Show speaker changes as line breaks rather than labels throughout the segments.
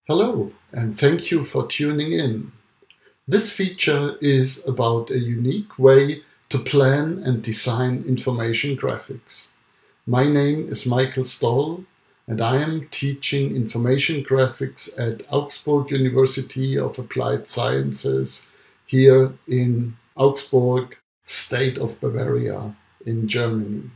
Hello, and thank you for tuning in. This feature is about a unique way to plan and design information graphics. My name is Michael Stoll, and I am teaching information graphics at Augsburg University of Applied Sciences here in Augsburg, state of Bavaria in Germany.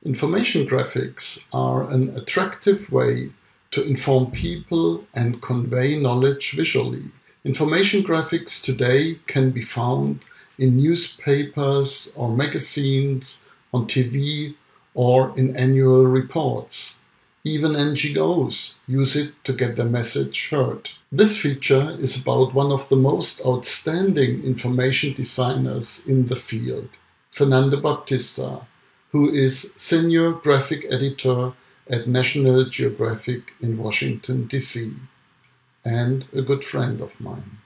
Information graphics are an attractive way to inform people and convey knowledge visually. Information graphics today can be found in newspapers or magazines, on TV, or in annual reports. Even NGOs use it to get their message heard. This feature is about one of the most outstanding information designers in the field, Fernando Baptista, who is Senior Graphic Editor at National Geographic in Washington, D.C., and a good friend of mine.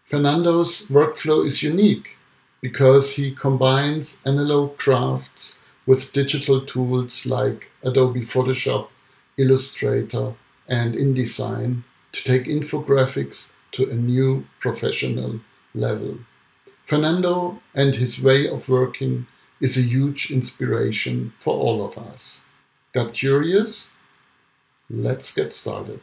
Fernando's workflow is unique because he combines analog crafts with digital tools like Adobe Photoshop, Illustrator, and InDesign to take infographics to a new professional level. Fernando and his way of working is a huge inspiration for all of us. Got curious? Let's get started.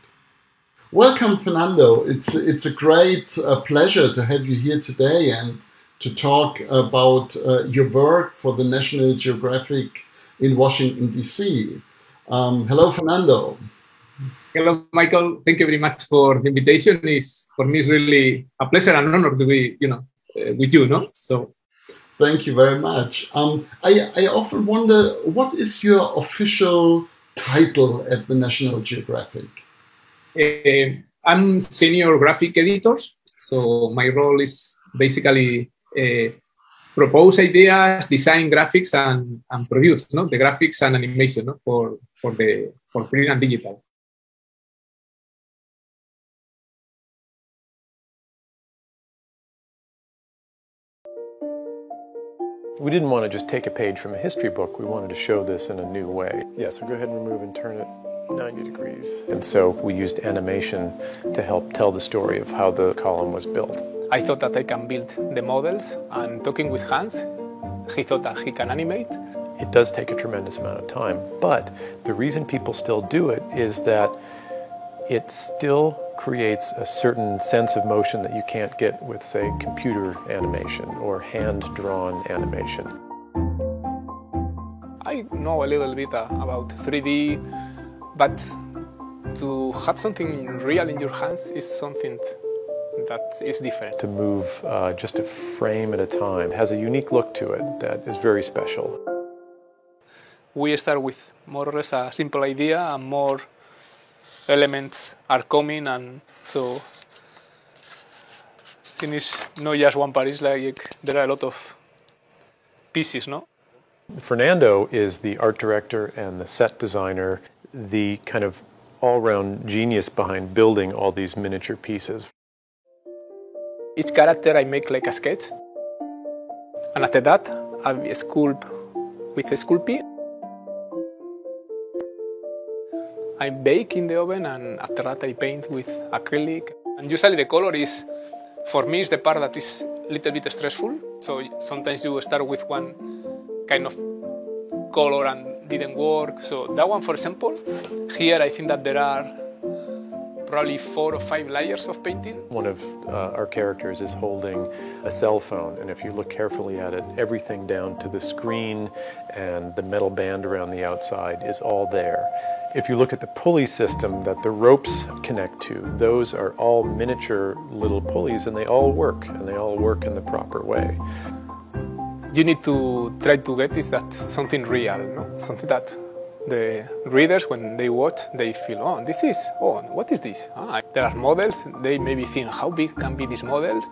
Welcome, Fernando. It's a great pleasure to have you here today and to talk about your work for the National Geographic in Washington, D.C. Hello, Fernando.
Hello, Michael. Thank you very much for the invitation. For me, it's really a pleasure and honor to be, with you, no? So.
Thank you very much. I often wonder, what is your official title at the National Geographic?
I'm senior graphic editor, so my role is basically propose ideas, design graphics, and produce the graphics and animation for print and digital.
We didn't want to just take a page from a history book. We wanted to show this in a new way. Yeah, so go ahead and remove and turn it 90 degrees. And so we used animation to help tell the story of how the column was built.
I thought that I can build the models, and talking with Hans, he thought that he can animate.
It does take a tremendous amount of time, but the reason people still do it is that it still creates a certain sense of motion that you can't get with, say, computer animation or hand-drawn animation.
I know a little bit about 3D, but to have something real in your hands is something that is different.
To move just a frame at a time has a unique look to it that is very special.
We start with more or less a simple idea, and more elements are coming, and so it is not just one part, it's like there are a lot of pieces, no?
Fernando is the art director and the set designer, the kind of all-round genius behind building all these miniature pieces.
Each character I make like a sketch, and after that I sculpt with a Sculpey. I bake in the oven, and after that I paint with acrylic. And usually the color is, for me, is the part that is a little bit stressful. So sometimes you start with one kind of color and didn't work. So that one, for example, here I think that there are probably 4 or 5 layers of painting.
One of our characters is holding a cell phone, and if you look carefully at it, everything down to the screen and the metal band around the outside is all there. If you look at the pulley system that the ropes connect to, those are all miniature little pulleys, and they all work in the proper way.
You need to try to get is that something real, no? Something that the readers, when they watch, they feel, what is this? There are models, they maybe think, how big can be these models?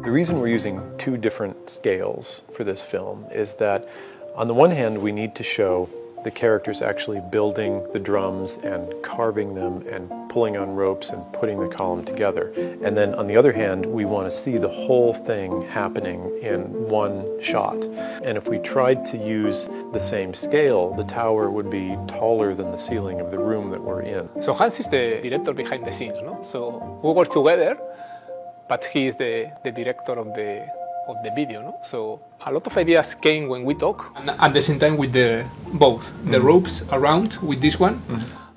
The reason we're using 2 different scales for this film is that on the one hand we need to show the characters actually building the drums and carving them and pulling on ropes and putting the column together. And then on the other hand, we want to see the whole thing happening in one shot. And if we tried to use the same scale, the tower would be taller than the ceiling of the room that we're in.
So Hans is the director behind the scenes, no? So we work together, but he is the director of the video, no? So a lot of ideas came when we talk, and at the same time with both the ropes around with this one,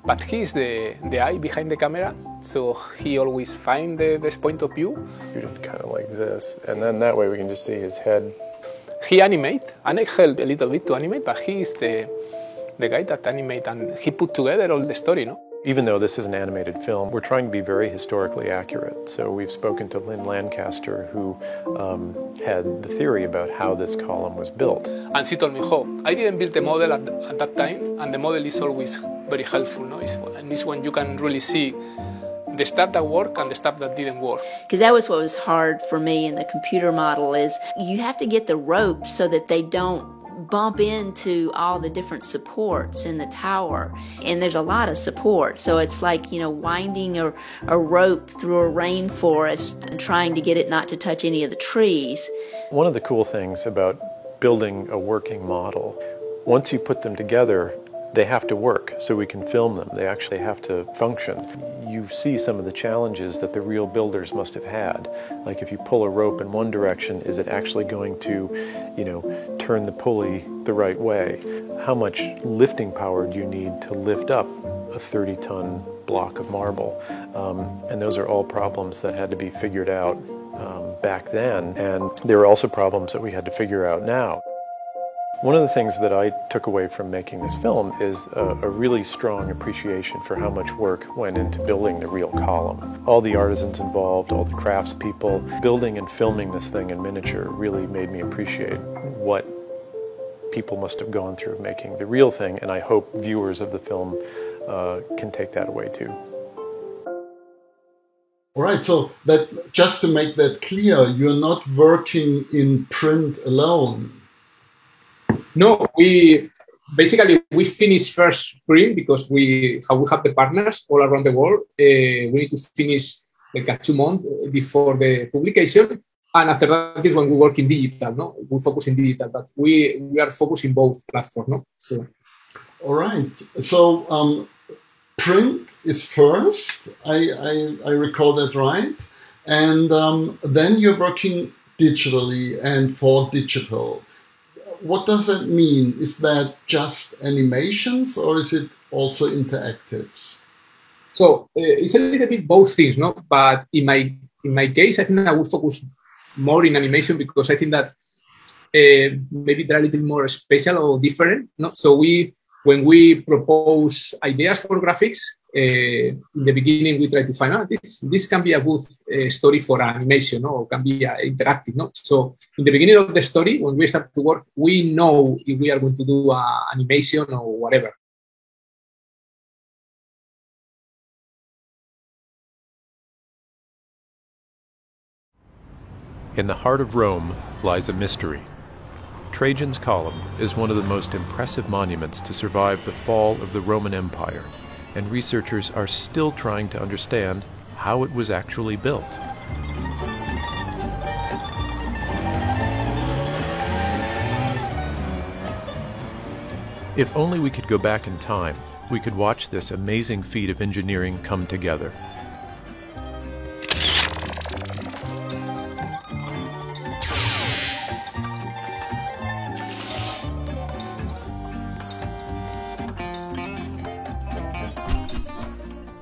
but he is the eye behind the camera, so he always finds the best point of view.
Kind of like this, and then that way we can just see his head.
He animates, and I help a little bit to animate, but he is the guy that animates, and he put together all the story, no?
Even though this is an animated film, we're trying to be very historically accurate. So we've spoken to Lynn Lancaster, who had the theory about how this column was built.
And she told me, I didn't build the model at that time, and the model is always very helpful, no? And this one you can really see the stuff that worked and the stuff that didn't work.
Because that was what was hard for me in the computer model, is you have to get the ropes so that they don't bump into all the different supports in the tower, and there's a lot of support, so it's like, winding a rope through a rainforest and trying to get it not to touch any of the trees.
One of the cool things about building a working model, once you put them together, they have to work so we can film them. They actually have to function. You see some of the challenges that the real builders must have had. Like if you pull a rope in one direction, is it actually going to, turn the pulley the right way? How much lifting power do you need to lift up a 30-ton block of marble? And those are all problems that had to be figured out back then. And there are also problems that we had to figure out now. One of the things that I took away from making this film is a really strong appreciation for how much work went into building the real column. All the artisans involved, all the craftspeople, building and filming this thing in miniature really made me appreciate what people must have gone through making the real thing, and I hope viewers of the film can take that away too.
All right, so that just to make that clear, you're not working in print alone.
No, we finish first print because we have the partners all around the world. We need to finish like 2 months before the publication, and after that is when we work in digital. No, we focus in digital, but we are focusing both platforms. No, so.
All right, so print is first. I recall that right, and then you're working digitally and for digital. What does that mean? Is that just animations or is it also interactives?
So it's a little bit both things, no? But in my case, I think I will focus more in animation because I think that maybe they're a little more special or different, no? So when we propose ideas for graphics, in the beginning we try to find out this can be a good story for animation, no? Or can be interactive, no? So in the beginning of the story, when we start to work, we know if we are going to do animation or whatever.
In the heart of Rome lies a mystery. Trajan's Column is one of the most impressive monuments to survive the fall of the Roman Empire, and researchers are still trying to understand how it was actually built. If only we could go back in time, we could watch this amazing feat of engineering come together.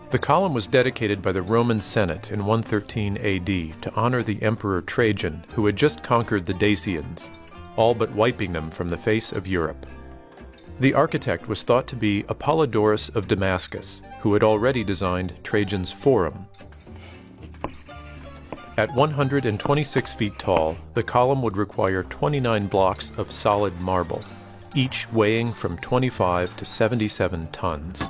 The column was dedicated by the Roman Senate in 113 AD to honor the Emperor Trajan, who had just conquered the Dacians, all but wiping them from the face of Europe. The architect was thought to be Apollodorus of Damascus, who had already designed Trajan's Forum. At 126 feet tall, the column would require 29 blocks of solid marble, each weighing from 25 to 77 tons.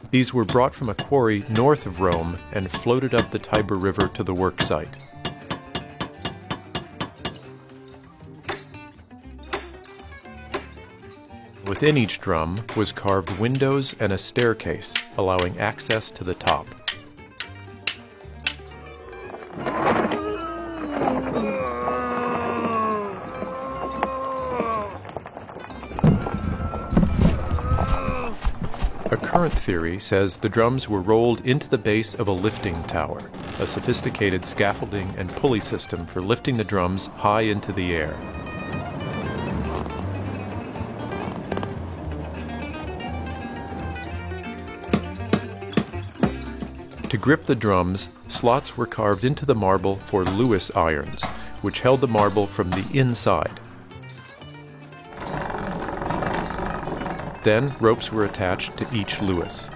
These were brought from a quarry north of Rome and floated up the Tiber River to the work site. within each drum was carved windows and a staircase, allowing access to the top. A current theory says the drums were rolled into the base of a lifting tower, a sophisticated scaffolding and pulley system for lifting the drums high into the air. To grip the drums, slots were carved into the marble for Lewis irons, which held the marble from the inside. Then ropes were attached to each Lewis.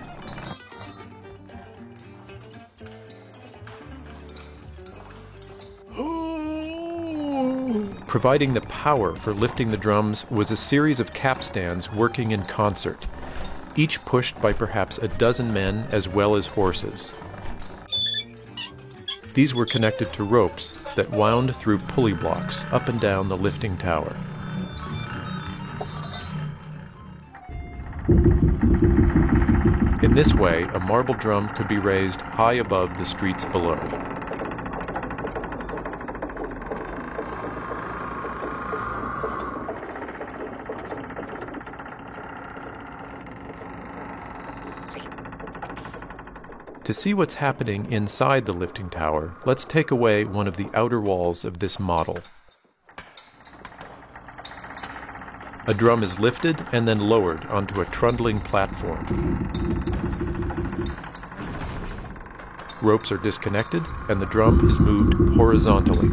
Providing the power for lifting the drums was a series of capstans working in concert, each pushed by perhaps a dozen men as well as horses. These were connected to ropes that wound through pulley blocks up and down the lifting tower. In this way, a marble drum could be raised high above the streets below. To see what's happening inside the lifting tower, let's take away one of the outer walls of this model. A drum is lifted and then lowered onto a trundling platform. Ropes are disconnected and the drum is moved horizontally.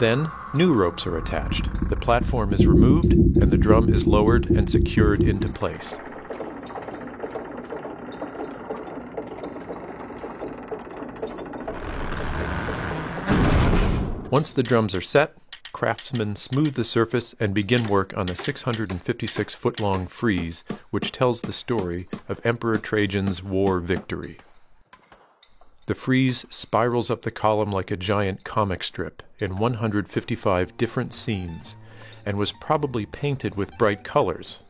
Then, new ropes are attached. The platform is removed and the drum is lowered and secured into place. Once the drums are set, craftsmen smooth the surface and begin work on the 656-foot-long frieze, which tells the story of Emperor Trajan's war victory. The frieze spirals up the column like a giant comic strip in 155 different scenes, and was probably painted with bright colors.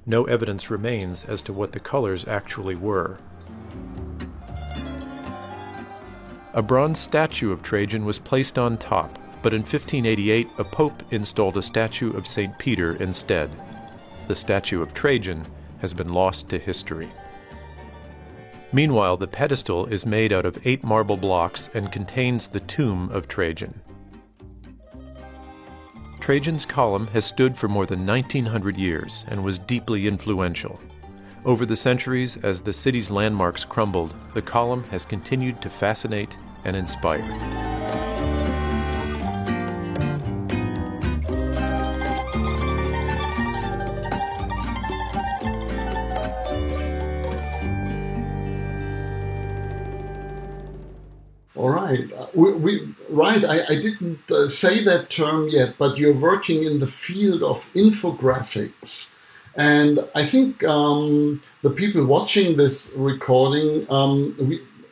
No evidence remains as to what the colors actually were. A bronze statue of Trajan was placed on top, but in 1588 a pope installed a statue of St. Peter instead. The statue of Trajan has been lost to history. Meanwhile, the pedestal is made out of 8 marble blocks and contains the tomb of Trajan. Trajan's column has stood for more than 1900 years and was deeply influential. Over the centuries, as the city's landmarks crumbled, the column has continued to fascinate and inspire.
All right. I didn't say that term yet, but you're working in the field of infographics. And I think the people watching this recording,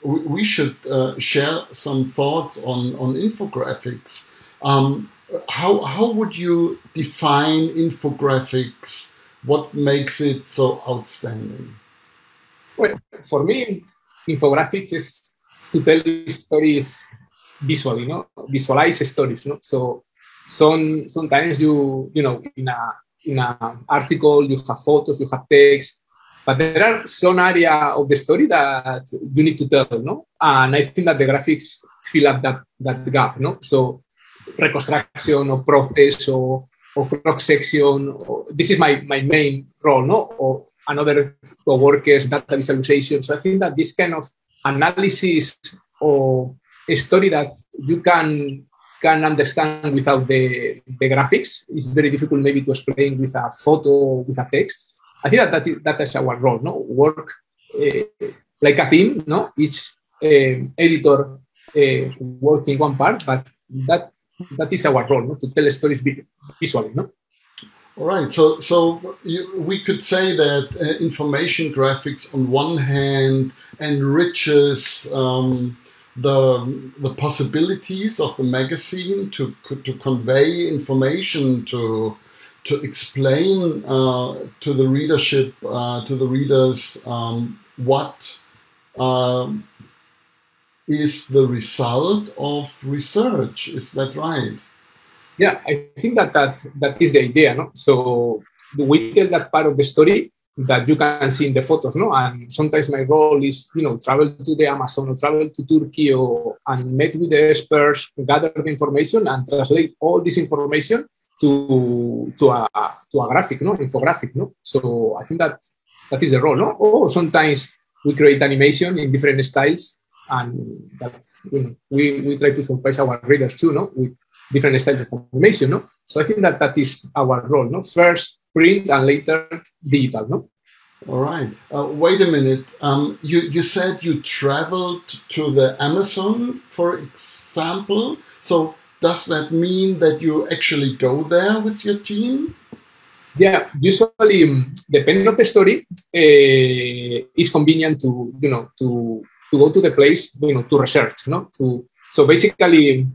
we should share some thoughts on infographics. How would you define infographics? What makes it so outstanding?
Well, for me, infographics is to tell stories visually, visualize stories. So sometimes you in an article you have photos, you have text, but there are some area of the story that you need to tell, And I think that the graphics fill up that gap, So reconstruction or process or cross section. This is my main role, Or another co-workers, data visualization. So I think that this kind of analysis or a story that you can understand without the graphics is very difficult maybe to explain with a photo, with a text. I think that is our role, Work like a team, Each editor working one part, but that is our role, To tell stories visually,
All right. So we could say that information graphics on one hand enriches the possibilities of the magazine to convey information, to explain to the readership, to the readers, what is the result of research. Is that right?
Yeah, I think that is the idea, no? So we tell that part of the story that you can see in the photos, no? And sometimes my role is, travel to the Amazon or travel to Turkey and meet with the experts, gather the information and translate all this information to a graphic, no? Infographic, no? So I think that is the role, no? Or sometimes we create animation in different styles, and that we try to surprise our readers too, no? With different styles of information, no? So I think that is our role, no? First print and later digital, no?
All right. Wait a minute. You said you traveled to the Amazon, for example. So does that mean that you actually go there with your team?
Yeah, usually, depending on the story, it's convenient to go to the place, to research, no? So basically,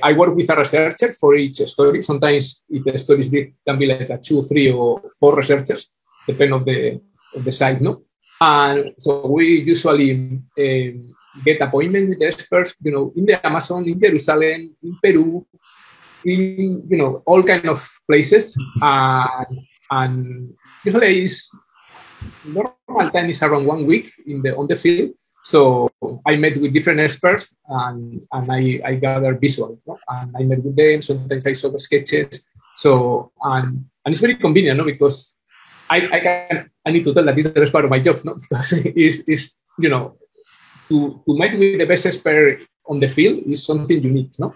I work with a researcher for each story. Sometimes if the story is big, it can be like 2, 3, or 4 researchers, depending of the site, no? And so we usually get appointment with the experts, in the Amazon, in Jerusalem, in Peru, in all kind of places, and usually normal time is around 1 week on the field. So I met with different experts and I gather visual, no? And I met with them. Sometimes I saw the sketches. So and it's very convenient, no? Because I need to tell that this is the best part of my job, no? Because is to meet with the best expert on the field is something unique, no?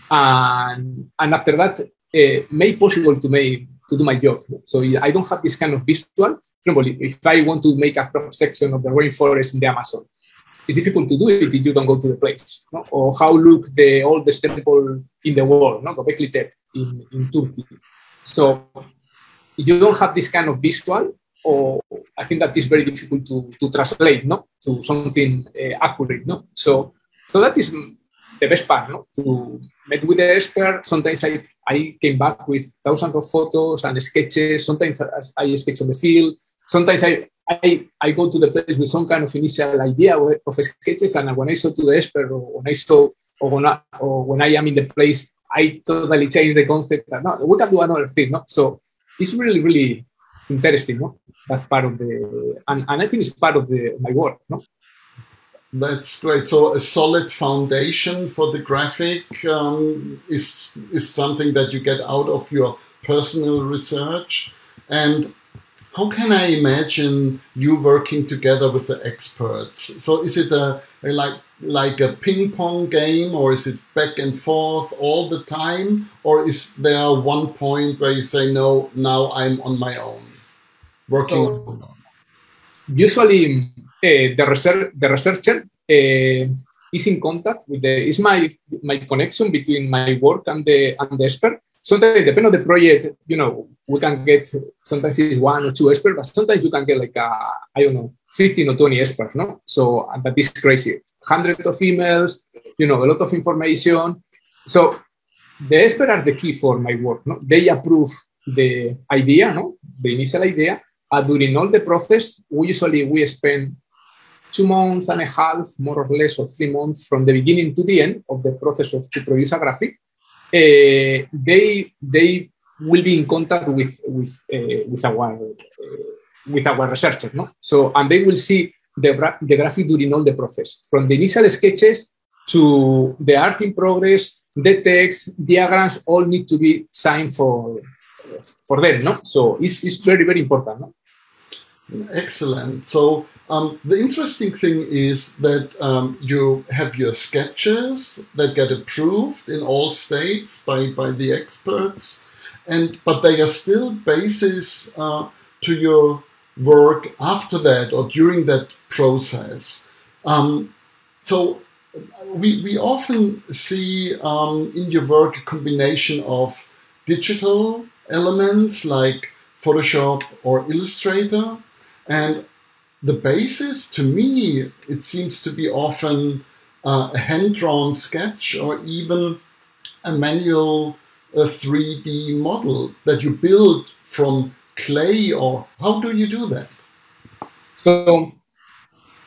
And after that, made possible to do my job. So I don't have this kind of visual. For example, if I want to make a cross section of the rainforest in the Amazon, it's difficult to do it if you don't go to the place, no? Or how look the oldest temple in the world, no? Göbekli Tepe in Turkey. So if you don't have this kind of visual, or I think that is very difficult to translate, no? To something accurate, no? So that is the best part, no? To meet with the expert. Sometimes I came back with thousands of photos and sketches. Sometimes I sketch on the field. Sometimes I go to the place with some kind of initial idea of sketches, and when I show to the expert, or when I am in the place, I totally change the concept. No, we can do another thing, no? So it's really, really interesting, no? That part of and I think it's part of my work, no?
That's great. So a solid foundation for the graphic is something that you get out of your personal research. And how can I imagine you working together with the experts? So is it like a ping pong game, or is it back and forth all the time? Or is there one point where you say, no, now I'm on my own, working on my own?
Usually, the researcher is in contact with is my connection between my work and the expert. Sometimes, depending on the project, we can get, sometimes it's 1 or 2 experts, but sometimes you can get 15 or 20 experts, no? So that is crazy. Hundreds of emails, a lot of information. So the experts are the key for my work, no? They approve the idea, no? The initial idea. During all the process, we spend 2.5 months, more or less, or 3 months from the beginning to the end of the process to produce a graphic. They will be in contact with our researchers, no? So, and they will see the graphic during all the process, from the initial sketches to the art in progress, the text, diagrams, all need to be signed for them, no? So it's very, very important, no?
Excellent. So the interesting thing is that you have your sketches that get approved in all states by the experts, but they are still basis to your work after that or during that process. So we often see in your work a combination of digital elements like Photoshop or Illustrator, and the basis, to me, it seems to be often a hand-drawn sketch, or even a manual 3D model that you build from clay, or how do you do that?
So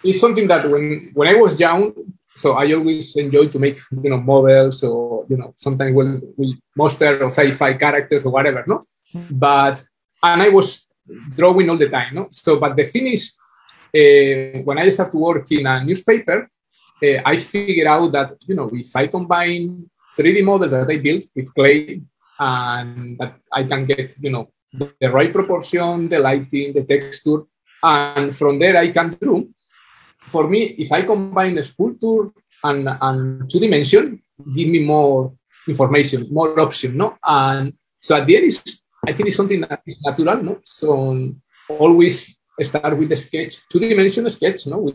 it's something that when I was young, so I always enjoyed to make, models, or, sometimes we monster or sci-fi characters or whatever, no? And I was drawing all the time, no? So, but the thing is, when I started to work in a newspaper, I figured out that, if I combine 3D models that I built with clay, and that I can get, the right proportion, the lighting, the texture, and from there I can draw. For me, if I combine a sculpture and 2 dimension, give me more information, more option, no? And so at the end, I think it's something that is natural, no? So always start with the sketch, 2-dimensional sketch, no?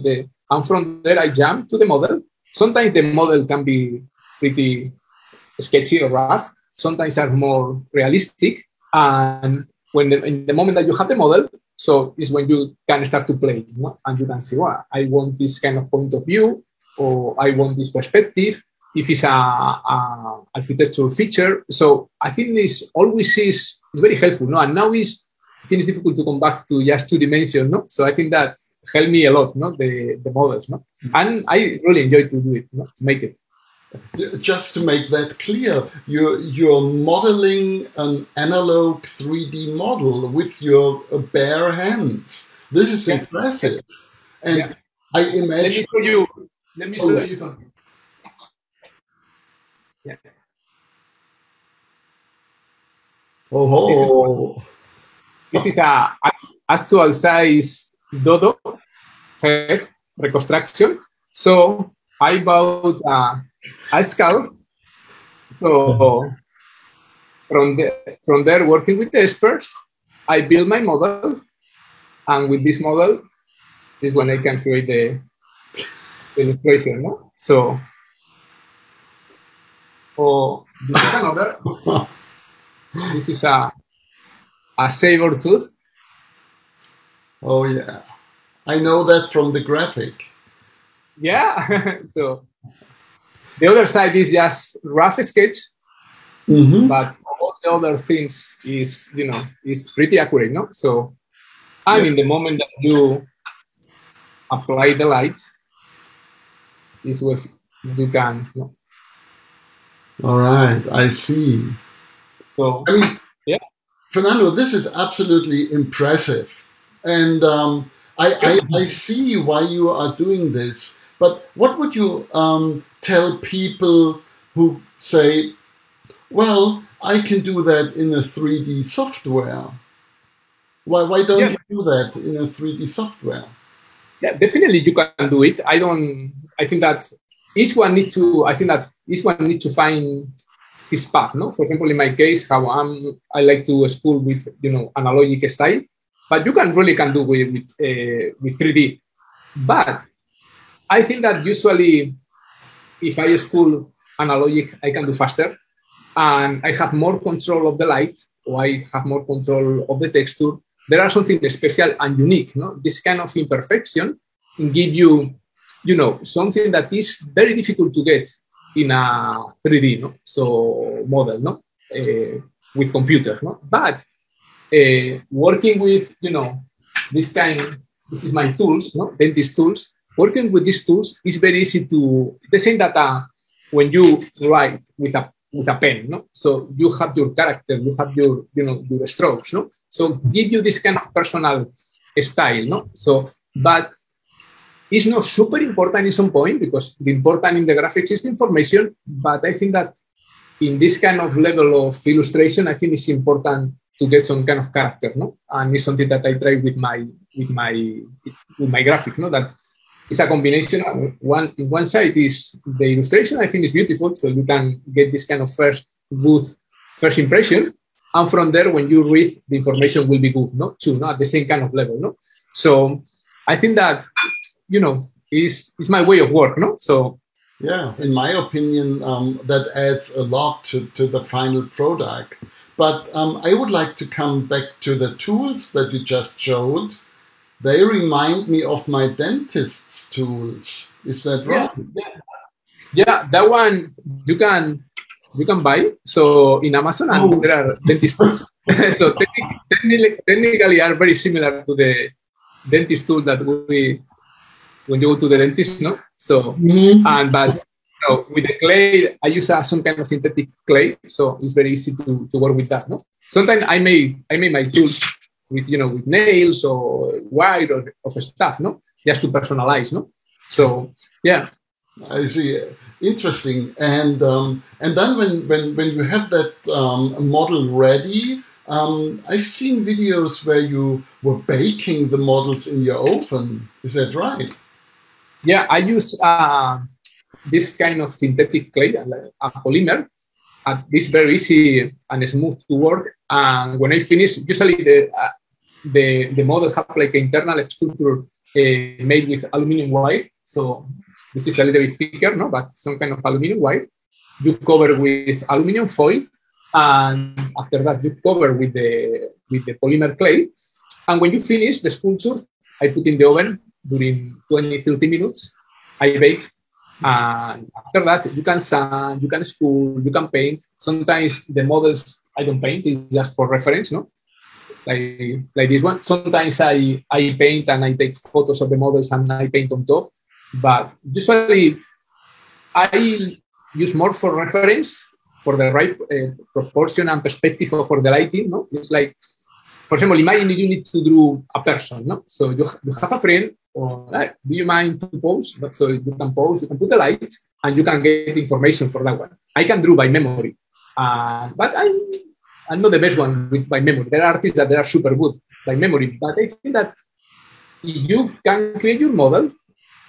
And from there I jump to the model. Sometimes the model can be pretty sketchy or rough. Sometimes are more realistic. And in the moment that you have the model, so it's when you can start to play, and you can say, well, I want this kind of point of view, or I want this perspective, if it's a architectural feature. So I think this always is very helpful, no? And now I think it's difficult to come back to just 2 dimensions, no? So I think that helped me a lot, no? The models, no? And I really enjoy to do it, no? To make it.
Just to make that clear, you're modeling an analog 3D model with your bare hands. This is impressive. And I imagine...
Let me show you something. Yeah.
Oh.
This is a actual size dodo head reconstruction. So I bought a skull. So from there, working with the experts, I build my model, and with this model is when I can create the illustration. No? So, this is another. This is a saber tooth.
Oh yeah, I know that from the graphic.
Yeah. So the other side is just rough sketch, but all the other things is pretty accurate, no? So, and in the moment that you apply the light, is what you can. No?
All right, I see.
So,
I mean, Fernando, this is absolutely impressive, and I see why you are doing this. But what would you tell people who say, well, I can do that in a 3D software? Why don't you do that in a 3D software?
Yeah, definitely you can do it. I think that each one need to find his path, no? For example, in my case, I like to spool with, analogic style, but you can do with 3D. But I think that usually, if I spool analogic, I can do faster, and I have more control of the light, or I have more control of the texture. There are something special and unique, no? This kind of imperfection give you, something that is very difficult to get in a 3D, no? So model, no? With computer, no? But working with, this is my tools, no? Dentist tools. Working with these tools is very easy to, the same that when you write with a pen, no? So you have your character, you have your, your strokes, no? So give you this kind of personal style, no? So, but it's not super important in some point, because the important in the graphics is the information. But I think that in this kind of level of illustration, I think it's important to get some kind of character, no? And it's something that I try with my graphic, no? That it's a combination of one side is the illustration. I think is beautiful, so you can get this kind of first impression, and from there, when you read, the information will be good, no? Too, no? At the same kind of level, no? So I think that is my way of work, no? So
yeah, in my opinion, that adds a lot to the final product. But I would like to come back to the tools that you just showed. They remind me of my dentist's tools. Is that right?
Yeah, that one you can buy. So in Amazon, and there are dentist tools. So technically are very similar to the dentist tool that when you go to the dentist, no? So but with the clay, I use some kind of synthetic clay, so it's very easy to work with that, no? Sometimes I make my tools with with nails or wire or of stuff, no? Just to personalize, no? So yeah.
I see. Interesting. And then when you have that model ready, I've seen videos where you were baking the models in your oven. Is that right?
Yeah, I use this kind of synthetic clay, a polymer. It's very easy and smooth to work. And when I finish, usually the model have like an internal structure made with aluminum wire. So this is a little bit thicker, no? But some kind of aluminum wire. You cover with aluminum foil, and after that you cover with the polymer clay. And when you finish the sculpture, I put in the oven during 20-30 minutes. I bake, and after that you can sand, you can sculpt, you can paint. Sometimes the models I don't paint; it's just for reference, no? Like this one. Sometimes I paint and I take photos of the models and I paint on top. But usually I use more for reference, for the right proportion and perspective for the lighting, no? It's like, for example, imagine you need to draw a person, no? So you have a friend, or do you mind to pose? So you can pose, you can put the lights, and you can get information for that one. I can draw by memory, but I'm not the best one by memory. There are artists that they are super good by memory, but I think that you can create your model,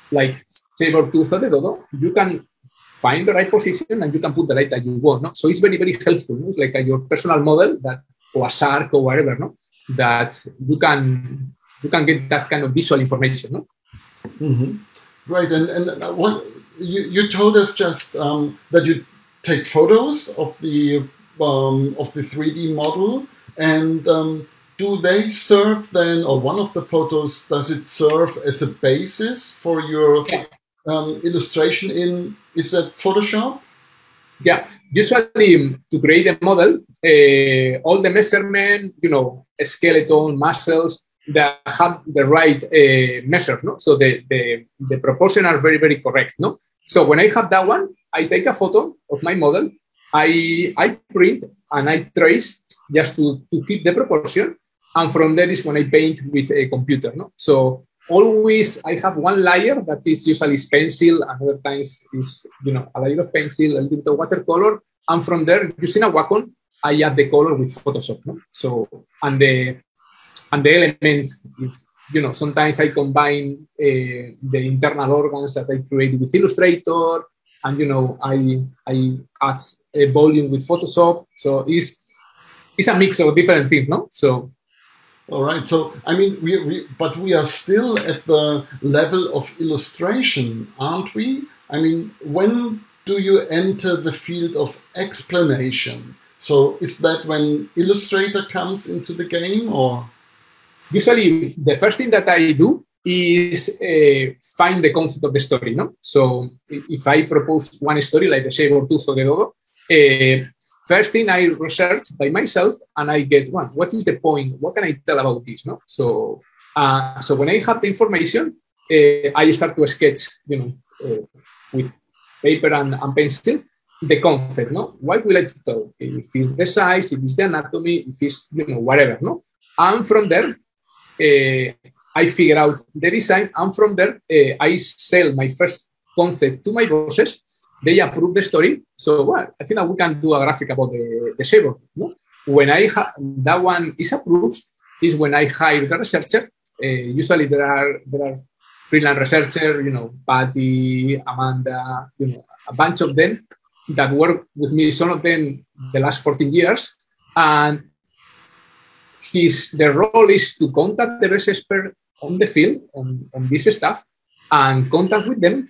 like saber-tooth or the dodo, you can find the right position and you can put the light that you want, no? So it's very, very helpful, no? It's like your personal model, that, or a shark or whatever, no? That you can get that kind of visual information, no?
Mm-hmm. Right, and what you told us just that you take photos of the 3D model, and do they serve then, or one of the photos, does it serve as a basis for your illustration is that Photoshop?
Yeah, usually to create a model, all the measurement, skeleton, muscles, that have the right measure, no? So the proportion are very, very correct, no? So when I have that one, I take a photo of my model, I print and I trace just to keep the proportion. And from there is when I paint with a computer, no? So always I have one layer that is usually pencil, and other times is, a layer of pencil, a little bit of watercolor. And from there, using a Wacom, I add the color with Photoshop, no? So, and the element is, sometimes I combine the internal organs that I create with Illustrator, and, I add a volume with Photoshop. So it's a mix of different things, no? So.
All right. So, I mean, we are still at the level of illustration, aren't we? I mean, when do you enter the field of explanation? So is that when Illustrator comes into the game, or?
Usually, the first thing that I do is find the concept of the story, no? So if I propose one story, like the saber-tooth or the dodo, first thing I research by myself, and I get one. What is the point? What can I tell about this? No. So when I have the information, I start to sketch, with paper and pencil, the concept. No. What will I tell? If it's the size, if it's the anatomy, if it's whatever. No. And from there, I figure out the design, and from there, I sell my first concept to my bosses. They approve the story. So, well, I think that we can do a graphic about the saber. No? When that one is approved, is when I hire the researcher. Usually there are freelance researchers, Patty, Amanda, a bunch of them that work with me, some of them the last 14 years. And the role is to contact the best expert on the field, on this stuff, and contact with them.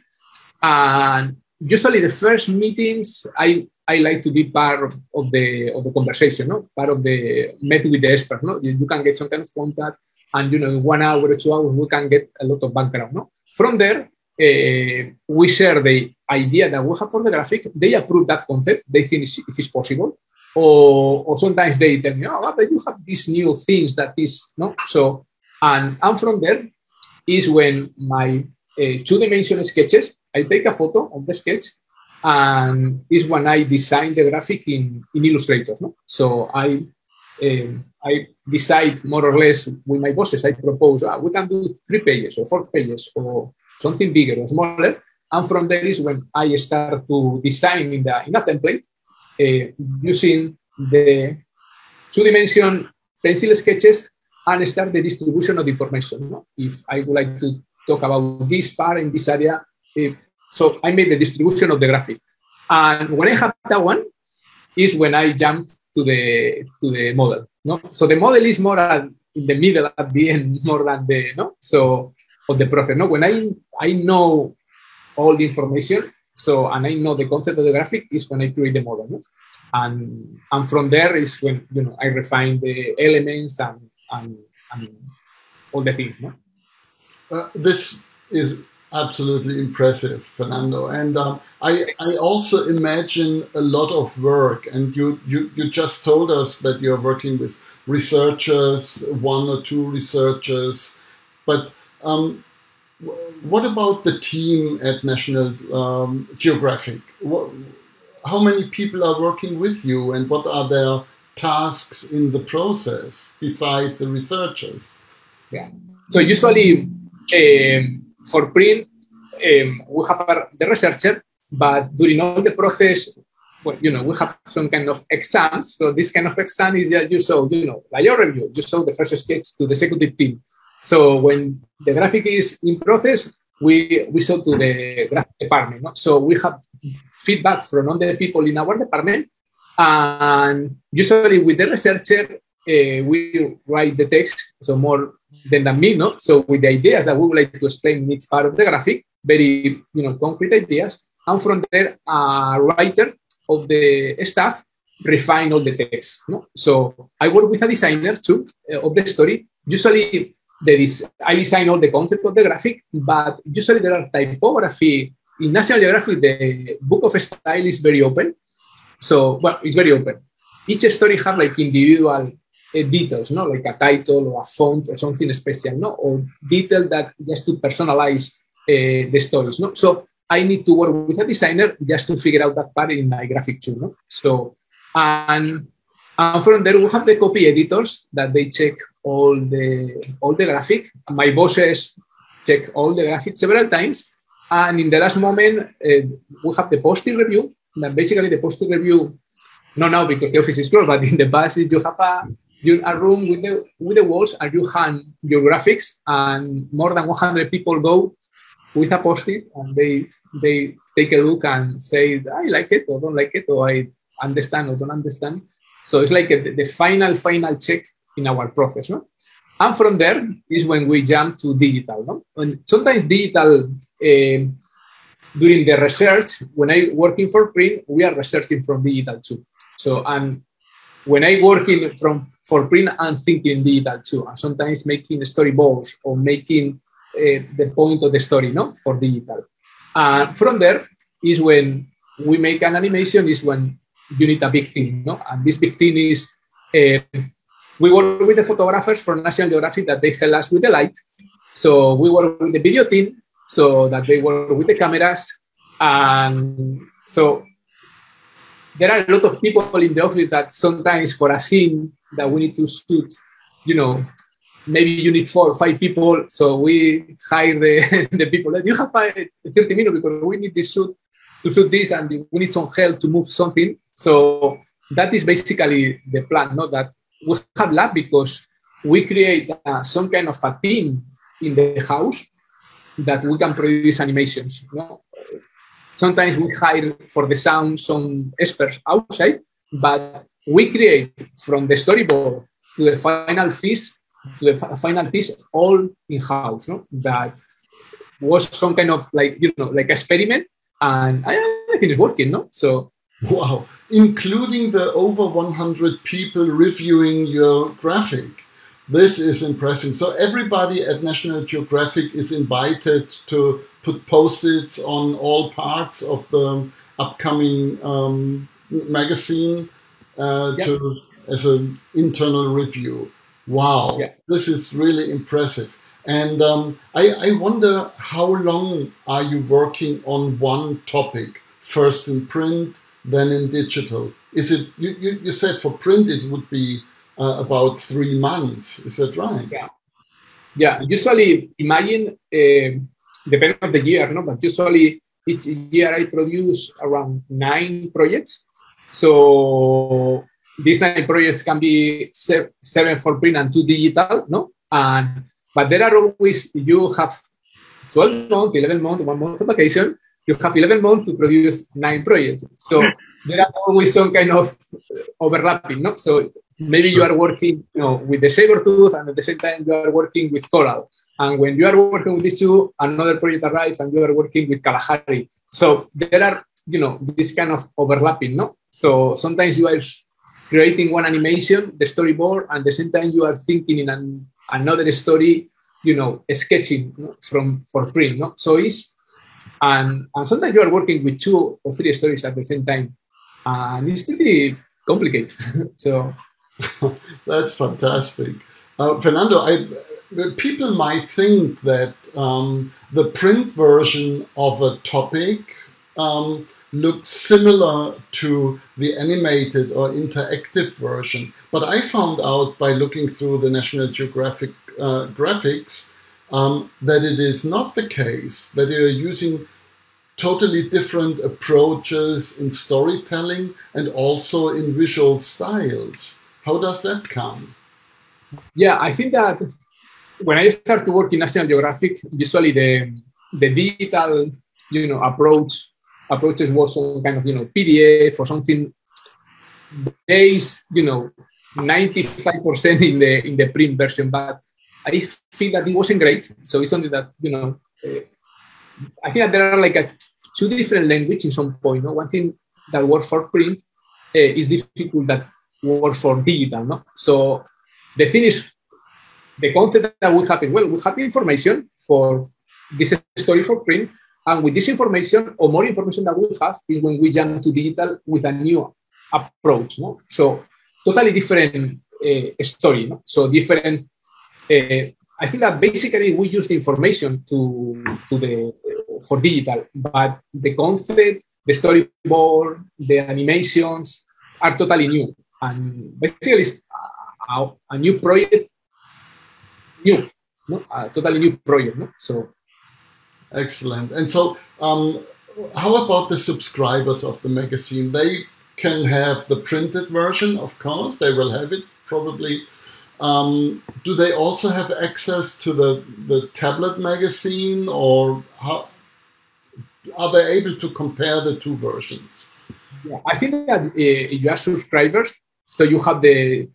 And usually the first meetings, I like to be part of the conversation, no? Part of the met with the expert, no? You can get some kind of contact, and in 1 hour or 2 hours we can get a lot of background, no? From there, we share the idea that we have for the graphic, they approve that concept. They think if it's possible. Or sometimes they tell me, oh, but you have these new things that is, no? So, and from there is when my two-dimensional sketches, I take a photo of the sketch, and is when I design the graphic in Illustrator. No? So I decide more or less with my bosses, I propose, we can do 3 pages or 4 pages or something bigger or smaller. And from there is when I start to design in a template using the two-dimension pencil sketches and start the distribution of the information. No? If I would like to talk about this part in this area, so I made the distribution of the graphic. And when I have that one, is when I jump to the model. No? So the model is more in the middle at the end, more than the, no? So, of the process. No? When I know all the information, so, and I know the concept of the graphic, is when I create the model. No? And from there is when, I refine the elements and all the things. No?
This is absolutely impressive, Fernando. And I also imagine a lot of work. And you just told us that you're working with researchers, 1 or 2 researchers. But what about the team at National Geographic? How many people are working with you, and what are their tasks in the process beside the researchers?
Yeah. So usually for print, we have the researcher, but during all the process, well, we have some kind of exams. So this kind of exam is that you show, like your review, you show the first sketch to the executive team. So when the graphic is in process, we show to the graphic department. No? So we have feedback from all the people in our department, and usually with the researcher, we write the text, so more than me, no? So with the ideas that we would like to explain in each part of the graphic, very, concrete ideas, and from there, a writer of the staff refine all the text, no? So I work with a designer too of the story. Usually, I design all the concept of the graphic, but usually there are typography. In National Geographic, the book of style is very open. So, well, it's very open. Each story has like individual details, no, like a title or a font or something special, no, or detail that just to personalize the stories, no. So I need to work with a designer just to figure out that part in my graphic too, no. So and from there we have the copy editors that they check all the graphic. My bosses check all the graphics several times, and in the last moment we have the posting review. That basically the posting review, not now because the office is closed, but in the past you have a room with the walls, and you hang your graphics, and more than 100 people go with a post-it, and they take a look and say, I like it or don't like it, or I understand or don't understand. So it's like the final check in our process, no? And from there is when we jump to digital, no? And sometimes digital, during the research, when I working for print, we are researching from digital too. So, and when I working for print, I'm thinking digital too, and sometimes making storyboards or making the point of the story, no, for digital. And from there is when we make an animation, is when you need a big team, no? And this big team is, we work with the photographers from National Geographic that they help us with the light. So we work with the video team, so that they work with the cameras. And so there are a lot of people in the office that sometimes for a scene that we need to shoot, maybe you need 4 or 5 people. So we hire the people that you have 30 minutes because we need this shoot to shoot this, and we need some help to move something. So that is basically the plan, not that we have lab because we create some kind of a team in the house that we can produce animations. Sometimes we hire for the sound some experts outside, but we create from the storyboard to the final piece all in-house. No? That was some kind of like experiment, and I think it's working. No, so.
Wow, including the over 100 people reviewing your graphic. This is impressive. So everybody at National Geographic is invited to put post-its on all parts of the upcoming magazine as an internal review. Wow, this is really impressive. And I wonder, how long are you working on one topic, first in print, then in digital? Is it, you said for print it would be about 3 months, is that right?
Yeah, usually imagine, depending on the year, no? But usually each year I produce around 9 projects. So these 9 projects can be 7 for print and 2 digital, no? But there are always, you have 12 months, 11 months, 1 month of vacation, you have 11 months to produce 9 projects. So there are always some kind of overlapping, no? So maybe you are working, with the saber tooth, and at the same time you are working with coral. And when you are working with these two, another project arrives and you are working with Kalahari. So there are, this kind of overlapping, no? So sometimes you are creating one animation, the storyboard, and at the same time you are thinking in another story, sketching for print, no? So and sometimes you are working with 2 or 3 stories at the same time. And it's pretty complicated. So
that's fantastic. Fernando, people might think that the print version of a topic looks similar to the animated or interactive version. But I found out by looking through the National Geographic graphics that it is not the case, that you're using totally different approaches in storytelling and also in visual styles. How does that come?
Yeah, I think that when I started to work in National Geographic, usually the digital, approaches was some kind of, PDF or something based, 95% in the print version. But I feel that it wasn't great. So it's something that, I think that there are like 2 different languages in some point. No? One thing that works for print is difficult that works for digital. No? So the thing is, the concept that we have is, we have information for this story for print, and with this information or more information that we have is when we jump to digital with a new approach. No? So totally different story. No? So different. I think that basically we use the information for digital, but the concept, the storyboard, the animations are totally new, and basically it's a new project, a totally new project. No? So
excellent. And so, how about the subscribers of the magazine? They can have the printed version, of course. They will have it probably. Do they also have access to the tablet magazine, or how are they able to compare the 2 versions?
Yeah, I think that you are subscribers, so you have you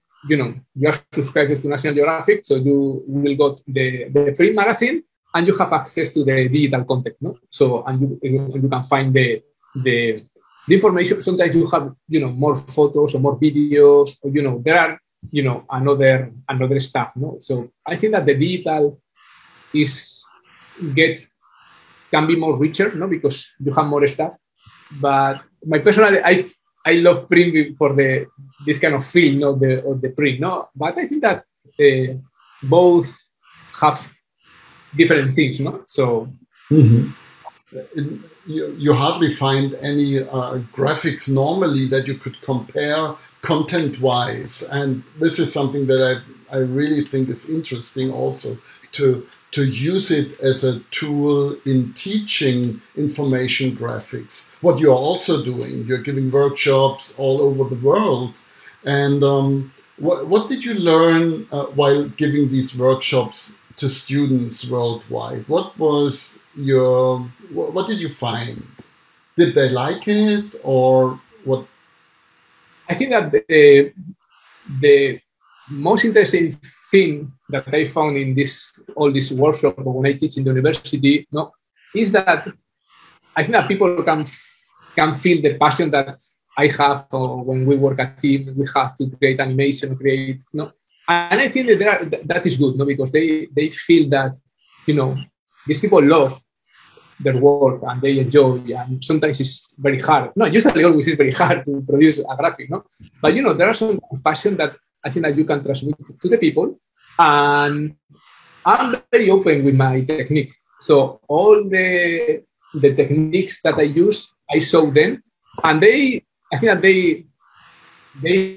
are subscribers to National Geographic, so you will go to the print magazine and you have access to the digital content. No? So and you can find the information. Sometimes you have more photos or more videos, or there are another stuff. No? So I think that the digital can be more richer, no, because you have more stuff. But personally, I love print for this kind of feel, of the print, no. But I think that both have different things, no. So
you hardly find any graphics normally that you could compare content-wise, and this is something that I really think is interesting also to use it as a tool in teaching information graphics. What you're also doing, you're giving workshops all over the world. And what did you learn while giving these workshops to students worldwide? What did you find? Did they like it, or what?
I think that the most interesting thing that I found in all this workshop when I teach in the university, is that I think that people can feel the passion that I have, or when we work at team, we have to create animation, and I think that is good, because they feel that these people love their work and they enjoy, and sometimes it's very hard. No, usually always is very hard to produce a graphic, no? But, you know, there are some passion that I think that you can transmit to the people, and I'm very open with my technique. So all the techniques that I use, I show them, and I think that they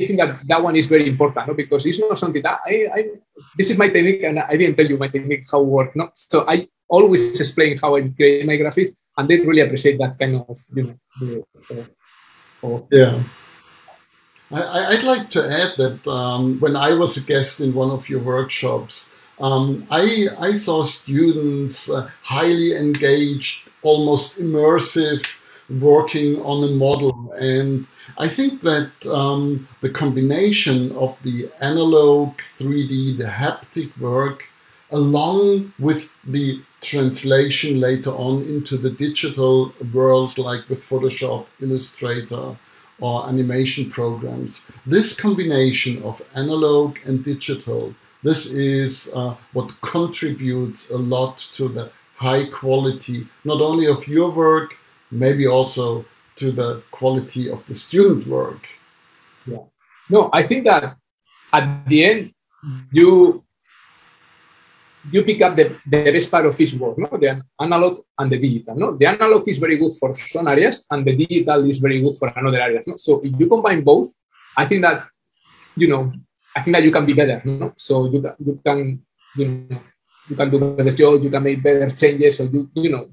think that one is very important, no? Because it's not something that this is my technique, and I didn't tell you my technique, how it works, no? So I always explain how I create my graphics, and they really appreciate that kind of, you know,
yeah. I'd like to add that when I was a guest in one of your workshops, I saw students highly engaged, almost immersive, working on a model. And I think that the combination of the analog 3D, the haptic work, along with the translation later on into the digital world, like with Photoshop, Illustrator, or animation programs. This combination of analog and digital, this is what contributes a lot to the high quality, not only of your work, maybe also to the quality of the student work.
Yeah. No, I think that at the end, you pick up the best part of each work, no? The analog and the digital. No? The analog is very good for some areas, and the digital is very good for another areas. No? So if you combine both, I think that, you know, you can be better. No? So you can do better job, you can make better changes, so you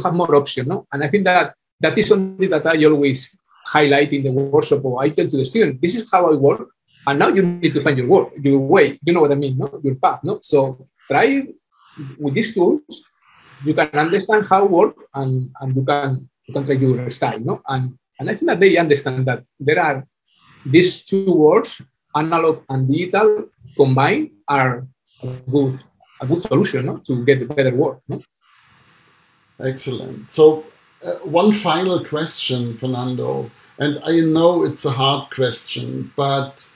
have more options. No? And I think that is something that I always highlight in the workshop, or I tell to the student, this is how I work, and now you need to find your way. You know what I mean? No? Your path. No? So try with these tools, you can understand how it works, and you can try your style, no? And I think that they understand that there are these two words, analog and digital, combined are a good solution, no? To get better work. No?
Excellent. So one final question, Fernando, and I know it's a hard question, but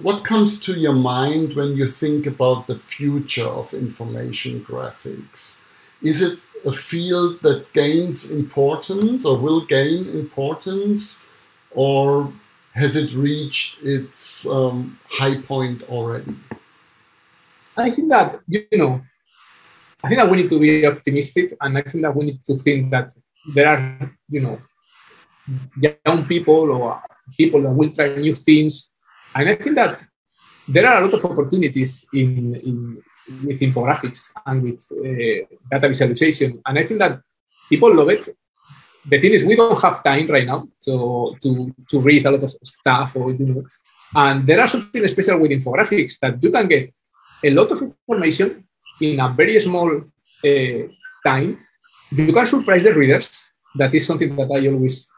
what comes to your mind when you think about the future of information graphics? Is it a field that gains importance or will gain importance, or has it reached its high point already?
I think that, we need to be optimistic, and I think that we need to think that there are, young people or people that will try new things. And I think that there are a lot of opportunities with infographics and with data visualization. And I think that people love it. The thing is, we don't have time right now to read a lot of stuff, and there are something special with infographics that you can get a lot of information in a very small time. You can surprise the readers. That is something that I always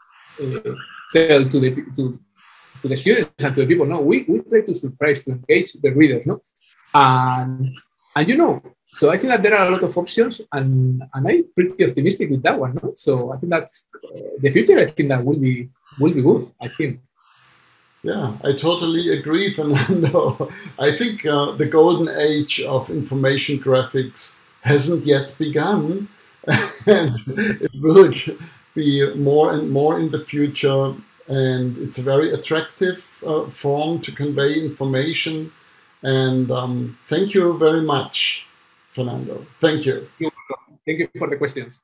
tell to the students and to the people. No, we try to surprise, to engage the readers, no, and so I think that there are a lot of options, and I'm pretty optimistic with that one. No? So I think that the future, I think that will be good. I think.
Yeah, I totally agree, Fernando. I think the golden age of information graphics hasn't yet begun, and it will be more and more in the future. And it's a very attractive form to convey information. And thank you very much, Fernando. Thank you.
Thank you for the questions.